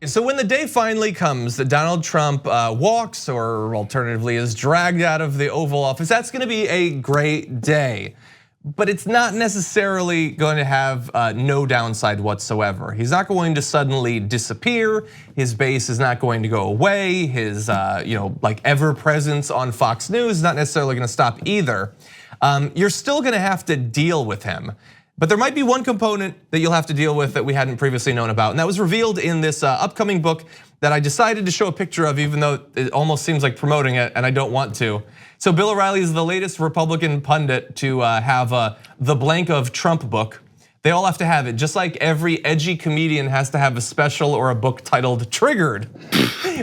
So when the day finally comes that Donald Trump walks, or alternatively is dragged out of the Oval Office, that's gonna be a great day. But it's not necessarily going to have no downside whatsoever. He's not going to suddenly disappear. His base is not going to go away. His like ever presence on Fox News is not necessarily gonna stop either. You're still gonna have to deal with him. But there might be one component that you'll have to deal with that we hadn't previously known about, and that was revealed in this upcoming book that I decided to show a picture of, even though it almost seems like promoting it, and I don't want to. So Bill O'Reilly is the latest Republican pundit to have the blank of Trump book. They all have to have it, just like every edgy comedian has to have a special or a book titled Triggered.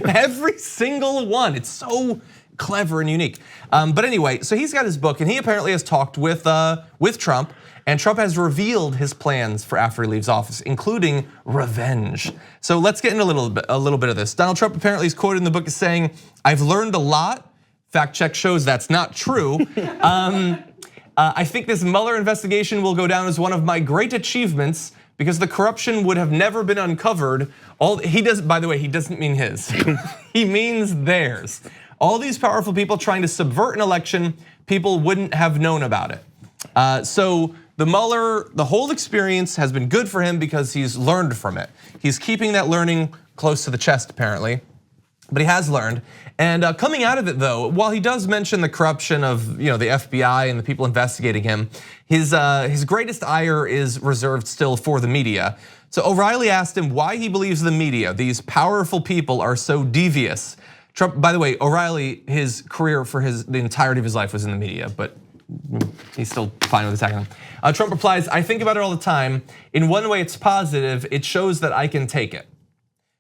Every single one, it's so clever and unique. But anyway, so he's got his book, and he apparently has talked with Trump. And Trump has revealed his plans for after he leaves office, including revenge. So let's get into a little bit of this. Donald Trump apparently is quoted in the book as saying, "I've learned a lot. Fact check shows that's not true. I think this Mueller investigation will go down as one of my great achievements because the corruption would have never been uncovered." He does, by the way, he doesn't mean his. He means theirs. All these powerful people trying to subvert an election, people wouldn't have known about it. So the Mueller, the whole experience has been good for him because he's learned from it. He's keeping that learning close to the chest apparently, but he has learned. And coming out of it though, while he does mention the corruption of the FBI and the people investigating him, his greatest ire is reserved still for the media. So O'Reilly asked him why he believes the media, these powerful people, are so devious. Trump, by the way, O'Reilly, his career for the entirety of his life was in the media, but he's still fine with attacking him. Trump replies, "I think about it all the time. In one way it's positive, it shows that I can take it."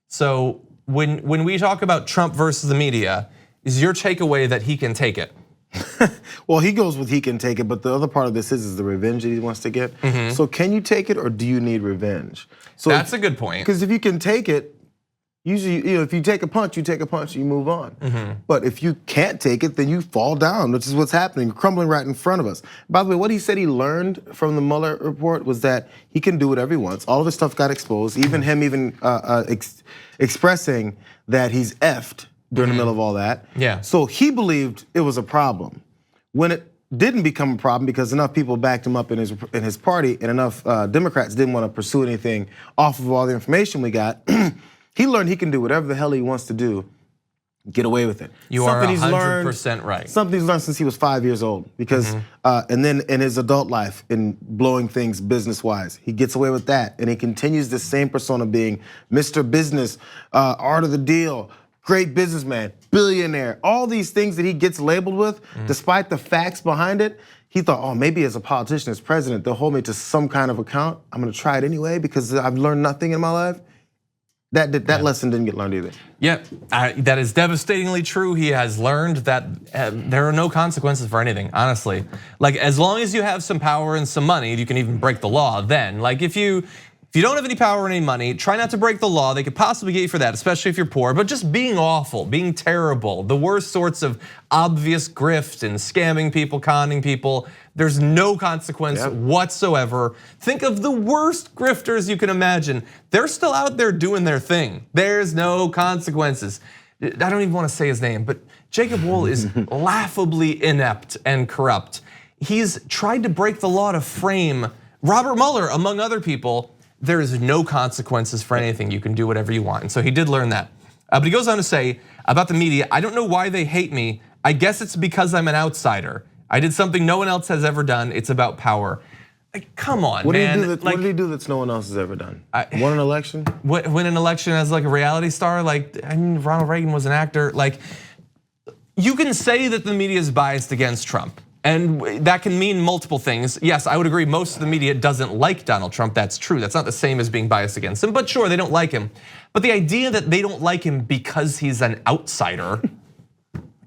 So when we talk about Trump versus the media, is your takeaway that he can take it? Well, he goes with he can take it, but the other part of this is the revenge that he wants to get. So can you take it or do you need revenge? So that's a good point. Because if you can take it, usually, if you take a punch, you move on. But if you can't take it, then you fall down, which is what's happening, crumbling right in front of us. By the way, what he said he learned from the Mueller report was that he can do whatever he wants. All of his stuff got exposed, even him expressing that he's effed during the middle of all that. Yeah. So he believed it was a problem. When it didn't become a problem because enough people backed him up in his party and enough Democrats didn't want to pursue anything off of all the information we got, he learned he can do whatever the hell he wants to do, get away with it. You are 100% right. Something he's learned since he was 5 years old. Because, and then in his adult life, in blowing things business-wise, he gets away with that. And he continues the same persona being Mr. Business, art of the deal, great businessman, billionaire. All these things that he gets labeled with, despite the facts behind it, he thought, oh, maybe as a politician, as president, they'll hold me to some kind of account. I'm gonna try it anyway because I've learned nothing in my life. That lesson didn't get learned either. Yeah, that is devastatingly true. He has learned that there are no consequences for anything, honestly. Like as long as you have some power and some money, you can even break the law then. Like if you don't have any power or any money, try not to break the law. They could possibly get you for that, especially if you're poor. But just being awful, being terrible, the worst sorts of obvious grift and scamming people, conning people, there's no consequence whatsoever. Think of the worst grifters you can imagine. They're still out there doing their thing. There's no consequences. I don't even want to say his name, but Jacob Wohl is laughably inept and corrupt. He's tried to break the law to frame Robert Mueller, among other people. There is no consequences for anything. You can do whatever you want. And so he did learn that. But he goes on to say about the media, I don't know why they hate me. I guess it's because I'm an outsider. I did something no one else has ever done. It's about power. Like, come on, man. What did he do that's no one else has ever done? Won an election? Win an election as like a reality star? Like, I mean, Ronald Reagan was an actor. Like, you can say that the media is biased against Trump. And that can mean multiple things. Yes, I would agree most of the media doesn't like Donald Trump, that's true. That's not the same as being biased against him, but sure, they don't like him. But the idea that they don't like him because he's an outsider,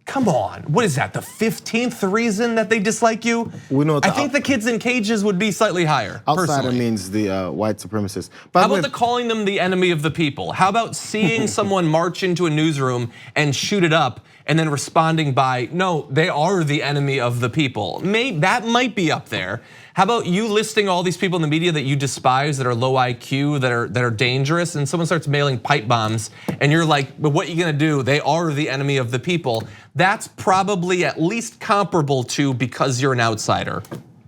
come on, what is that, the 15th reason that they dislike you? I think the kids in cages would be slightly higher, outsider means the white supremacist. How about calling them the enemy of the people? How about seeing someone march into a newsroom and shoot it up and then responding by, no, they are the enemy of the people. That might be up there. How about you listing all these people in the media that you despise, that are low IQ, that are dangerous, and someone starts mailing pipe bombs, and you're like, but what are you gonna do? They are the enemy of the people. That's probably at least comparable to because you're an outsider.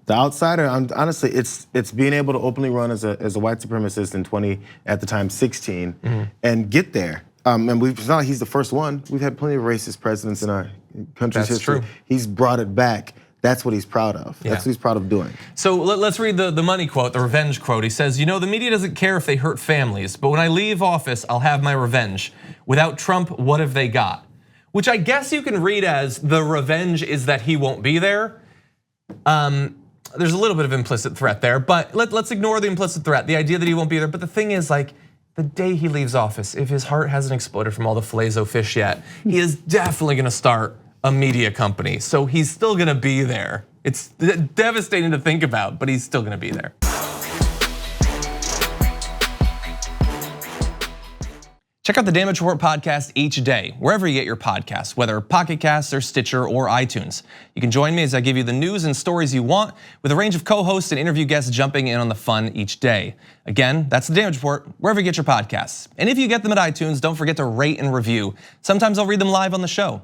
The outsider, honestly, it's being able to openly run as a white supremacist in at the time 16, and get there. And it's not like he's the first one. We've had plenty of racist presidents in our country's history. True. He's brought it back. That's what he's proud of. That's what he's proud of doing. So let's read the money quote, the revenge quote. He says, the media doesn't care if they hurt families, but when I leave office, I'll have my revenge. Without Trump, what have they got? Which I guess you can read as the revenge is that he won't be there. There's a little bit of implicit threat there, but let's ignore the implicit threat, the idea that he won't be there. But the thing is, like, the day he leaves office, if his heart hasn't exploded from all the filet-o fish yet, he is definitely gonna start a media company. So he's still gonna be there. It's devastating to think about, but he's still gonna be there. Check out the Damage Report podcast each day, wherever you get your podcasts, whether Pocket Casts or Stitcher or iTunes. You can join me as I give you the news and stories you want, with a range of co-hosts and interview guests jumping in on the fun each day. Again, that's the Damage Report, wherever you get your podcasts. And if you get them at iTunes, don't forget to rate and review. Sometimes I'll read them live on the show.